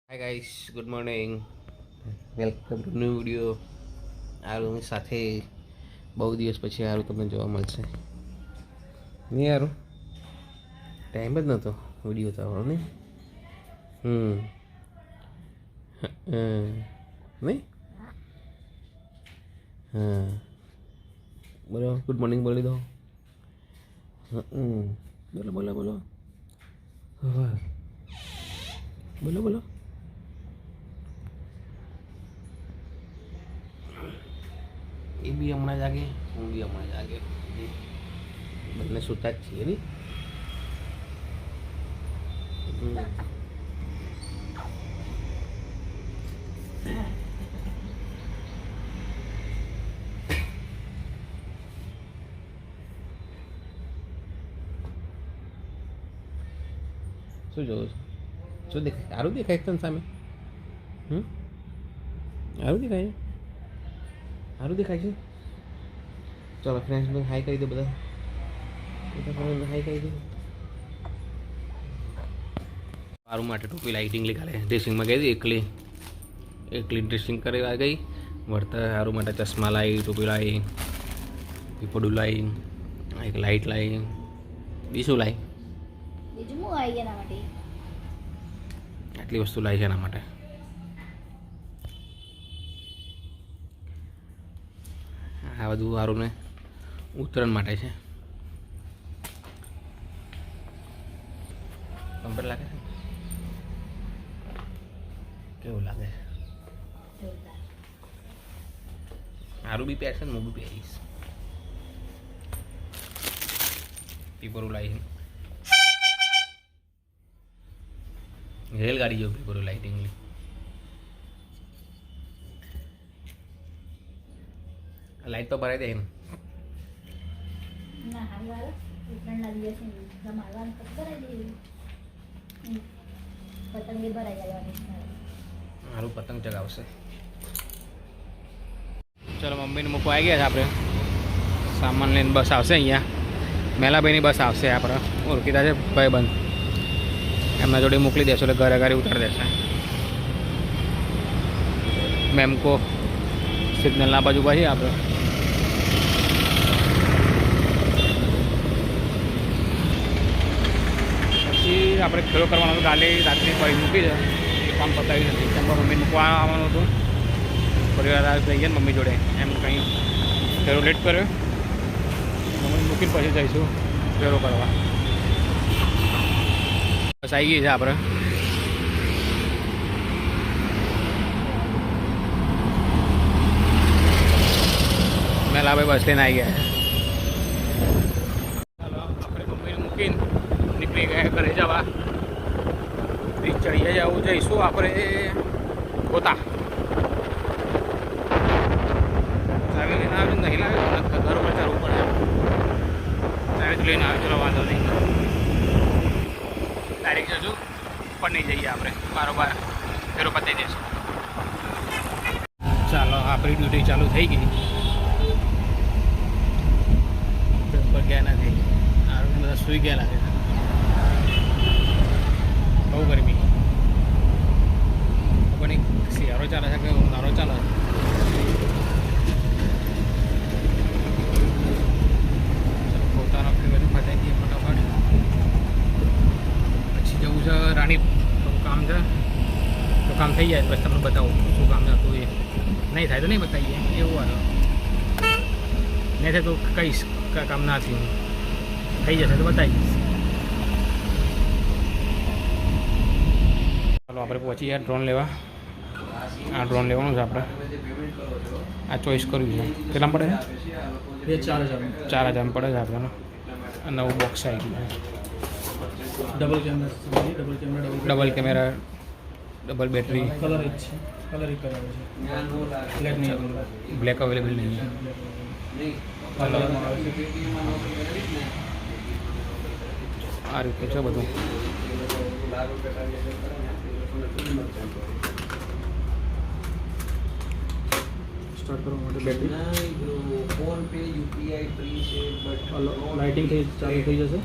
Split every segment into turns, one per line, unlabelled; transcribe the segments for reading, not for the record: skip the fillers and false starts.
Hi guys, good morning, welcome to new video. આરુની સાથે બહુ દિવસ પછી આરુ તમને જોવા મળશે. નહીં આરુ, ટાઈમ જ નહોતો વિડીયો ઉતારવાનો નહીં. નહીં હા, બોલો ગુડ મોર્નિંગ બોલી દો. બોલો બોલો બોલો બોલો બોલો. એ બી હમણાં જાગે, હું બી હમણાં જાગે, બંને સૂતા જ છીએ નહીં. શું જોવું છું? શું દેખાય? આરું દેખાય તને સામે? આરું દેખાય છે? સારું દેખાય છે. ચલો ફ્રેન્ડ્સ હાઈ કરી દો બધા. હાઈ કરી દો. મારું માટે ટોપી લાઇટિંગ કાલે ડ્રેસિંગમાં ગઈ હતી. એકલી ડ્રેસિંગ કરી ગઈ. વળતા સારું માટે ચશ્મા લાવી, ટોપી લાવી, પીપોડું લાવી, એક લાઇટ લાવી. બીજું લાવી, આટલી વસ્તુ લાવી છે એના માટે. આ બધું સારું ને ઉત્તરાયણ માટે છે. કમ્પ્લીટ લાગે છે. કેવું લાગે? સારું બી પહેરશે ને હું બી પહેરીશ. પીપરું લાવી રેલગાડી જેવું પીપરું લાઇટિંગલી. લાઈટ તો ભરાઈ દે એમ. મારું પતંગ ચગાવશે. ચલો મમ્મીને મૂકવા આવી ગયા છે આપણે. સામાન લઈને બસ આવશે અહીંયા. મેલાભાઈની બસ આવશે. આપણે ઓળખીતા છે ભાઈબંધ, એમના જોડે મોકલી દેશો એટલે ઘરે ઘરે ઉતારી દેશે. મેમકો સિગ્નલના બાજુ પછી આપણે આપણે ખેડો કરવાનો હતો. કાલે રાત્રે ફરી મૂકી છે, એ કામ પતાવ્યું નથી. કેમ મમ્મી મૂકવા આવવાનું હતું. પરિવાર જઈએ ને મમ્મી જોડે, એમ કંઈ ફેરો લેટ કર્યો. મમ્મી મૂકીને પછી જઈશું ફેરો કરવા. બસ આવી ગઈ છે આપણે. મેલાભાઈ બસ લઈને આવી ગયા. ચાલો આપણે મમ્મીને મૂકીને નીકળી ગયા ઘરે જવા. બ્રિજ ચડીએ જવું જઈશું આપણે ગોતા. ચાવી લઈને આવ્યું નહીં લાવ્યું, ઘર ઉપર ચાલવું પડે. ચાવી લઈને આવ્યું, ચલો વાંધો નહીં. ડાયરેક્ટ જશું ઉપર નહીં જઈએ આપણે, બારોબાર ફેરો પતાવી દઈશું. ચાલો આપણી ડ્યુટી ચાલુ થઈ ગઈ. ઉપર ગયા નથી. આ બધા સૂઈ ગયા લાગે છે. બહુ ગરમી. પણ એક શિયાળો ચાલે છે કે ઉનાળો ચાલે છે. પોતાનો બધું પતાવી દઈએ ફટાફટ. પછી જવું છે રાણી. થોડું કામ છે, તો કામ થઈ જાય પછી તમને બતાવું શું કામ હતું. એ નહીં થાય તો નહીં બતાવીએ એવું આવે. નહીં થાય તો કહીશ કામ ના થયું. થઈ જશે તો બતાવીશ. ચાલો આપણે પહોંચી ગયા ડ્રોન લેવા. આ ડ્રોન લેવાનું છે આપણે. આ ચોઈસ કર્યું છે. કેટલા પડે છે? 4,000 પડે છે આપણને. નવું બોક્સ આવી ગયું છે. Double camera, double battery. Black available નહીં છે. આ રીતે છે બધું. સ્ટાર્ટ કરવા માટે battery, phone pay, UPI free છે, બટ લાઇટિંગ થઈ ચાલુ થઈ જશે.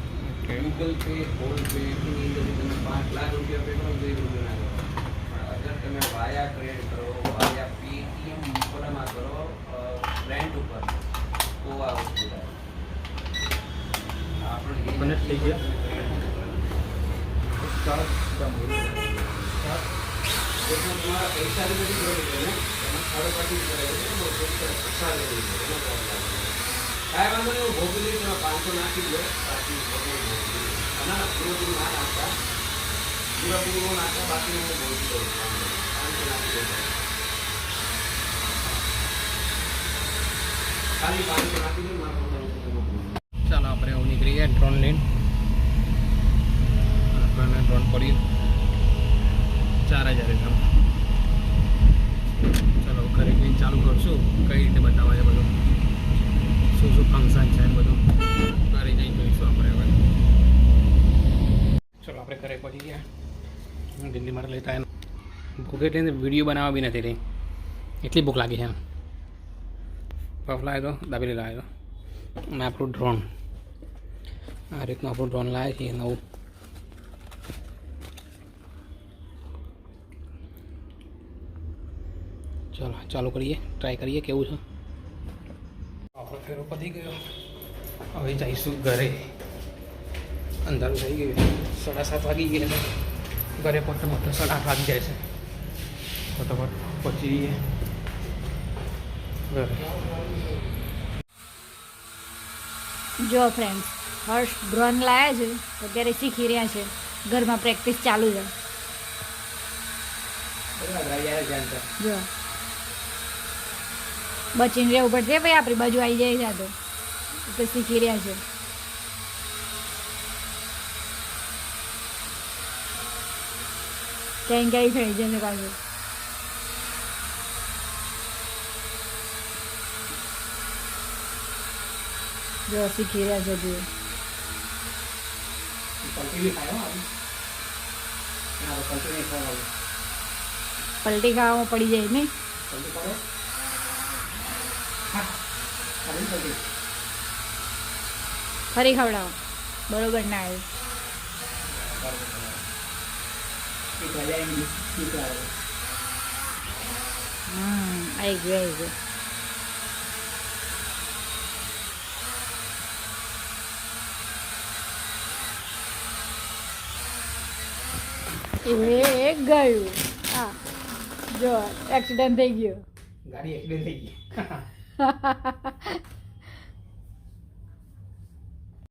ગૂગલ પે, ફોન પે એની અંદર તમે 5 લાખ રૂપિયા પે કરો તો 1 રૂપિયા
વાયા ક્રેડિટ કરો, વાયા પેટીએમ કોનામાં કરો, રેન્ટ ઉપર, તો આ વસ્તુ થાય. આપણે
કનેક્ટ થઈ ગયા. ચાલો
એટલે તમારા પૈસાની બધી ક્રેડિટ છે ને, એમાં થર્ડ પાર્ટી કરે છે, એનો પૈસા લેવી છે, એનો પ્રોબ્લેમ. કાંઈ વાંધો નહીં, હું ભોગવી લઈશ, એમાં 500 નાખી દો, બાકી ના પૂરું ના નાખતા, પૂરું નાખતા, બાકી હું ભોગવી દઉં 500 નાખી દો. ખાલી 500 નાખી દો, મારા પોતાનું.
ચાલો આપણે એવું નીકળી ગયા ડ્રોન લઈને. આપણને ડ્રોન પડ્યું 4000 ગ્રામ. ચાલો ઘરે જઈને ચાલુ કરશું કઈ રીતે બતાવવા છે બધું, શું શું ફંક્શન છે ને બધું ઘરે જઈને જોઈશું આપણે હવે. ચાલો આપણે ઘરે પહોંચી ગયા. દિલ્હી માટે લેતા ભૂખ એટલે વિડીયો બનાવવા બી નથી રહી, એટલી ભૂખ લાગી છે એમ. પફ લાવ્યો તો દાબેલી લાવ્યો તો અને આપણું ડ્રોન આ રીતનું આપણું ડ્રોન લાવે છે નવું. ચાલો ચાલુ કરીએ, ટ્રાય કરીએ કેવું છે. આપણો ફેરો પતી ગયો, હવે જઈશું ઘરે. અંધારું થઈ ગયું, 7:30 વાગી ગયા. ઘરે પહોંચતા પહોંચતા 8:30 વાગી જાય છે. ફટાફટ પહોંચી જઈએ ઘરે.
જો ફ્રેન્ડ્સ, હર્ષ ડ્રોન લાવ્યા છે, અત્યારે શીખી રહ્યા છે, ઘરમાં પ્રેક્ટિસ ચાલુ છે. જો બચીને રહેવું પડશે ભાઈ, આપણી બાજુ આવી જાય છે તો શીખી રહ્યા છે. ક્યાંય ક્યાંય થઈ જશે પાછું. જો શીખી રહ્યા છે તું. પલટી ખાવામાં પડી જાય ને. ફરી ખવડાવો, બરોબર ના આવ્યું. આવી ગયું આવી ગયું. એ ગયું. હા જો એક્સિડન્ટ થઈ ગયો.
ગાડી એક્સિડન્ટ થઈ ગઈ.